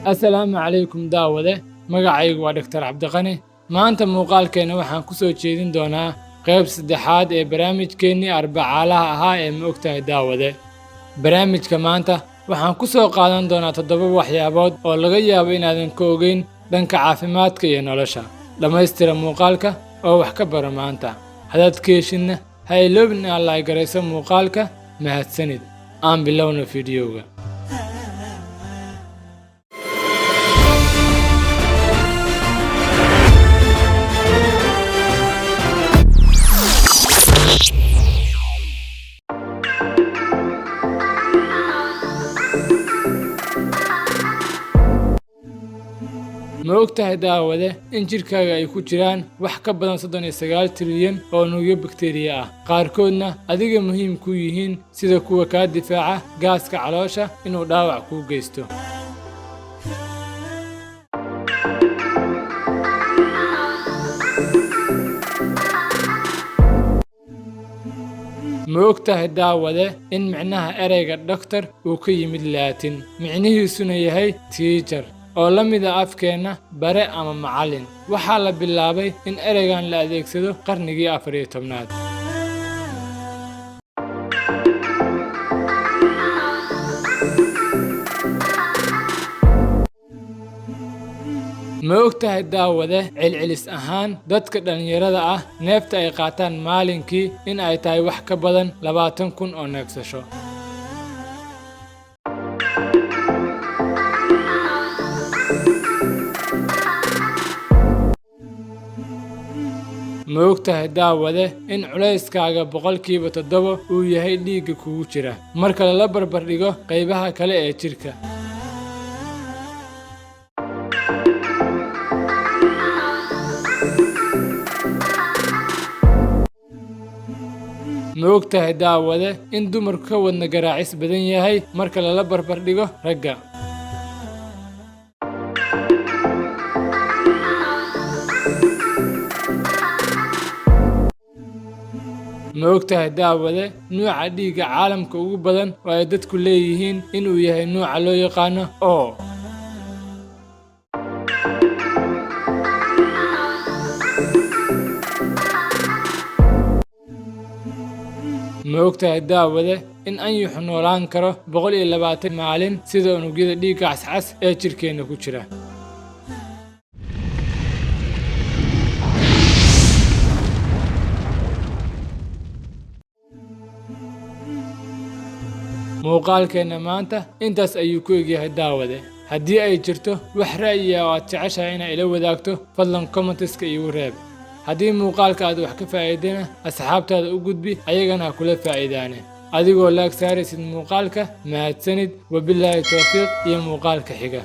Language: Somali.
Assalaamu calaykum daawade magacaygu waa Dr. Cabdiqani maanta muuqaalkeena waxaan ku soo jeedin doonaa qayb saddexaad ee barnaamijkeennii arbacaalaha ahaa ee ma ogtahay daawade barnaamijka maanta waxaan ku soo qaadan doonaa 7 waxyaabood oo laga yaabo inaadan ka ogeyn dhanka caafimaadka iyo nolosha dhammaystira muuqaalka oo wax ka baro maanta hadaad ka heshidna ha iloobin inaad like garayso muuqaalka mahadsanid aan bilowno fiidiyowga ma ogtahay daawade in jirkaaga ay ku jiraan wax ka badan 39 trilyan oo unugyo bakteeriya ah qaarkoodna adiga muhiim ku yihiin sida kuwa kaa difaaca gaaska caloosha inuu dhaawac kuu geysto ma ogtahay daawade in micnaha ereyga doctor uu ka yimid laatin micnihiisuna yahay teacher oo la mid ah afkeenna bare ama macallin waxaa la bilaabay in ereygan la adeegsado qarnigii 14aad ma ogtahay daawade celcelis ahaan dadka dhalinyarada ah neefta ay qaataan maalinkii in ay tahay wax ka badan 20,000 oo neefsasho ma ogtahay daawade in culayskaaga 7% uu yahay dhiigga kugu jira marka la barbar dhigo qaybaha kale ee jirka ma ogtahay daawade in dumarku ka wadna garaacis badan yahay marka la barbar dhigo ragga ma ogtahay daawade nuuca dhiigga caalamka ugu badan oo ay dadku leeyihiin inuu yahay nuuca loo yaqaano O ma ogtahay daawade in anyuxu noolaan karo 120 maalin sida unugyada dhiigga cascas ee jirkeenna ku jira muuqaalkeena maanta intaas ayuu ku egyahay daawade haddii ay jirto wax ra'yi ah oo aad jeceshahay inaad ila wadaagto fadlan commentiska iigu reeb haddii muuqaalka aad wax ka faa'iidayna asxaabtaada u gudbi ayagana ha kula faa'iidaane adigoo laag saaraysid muuqaalka mahadsanid wabilaahi tawfiiq iyo muuqaalka xiga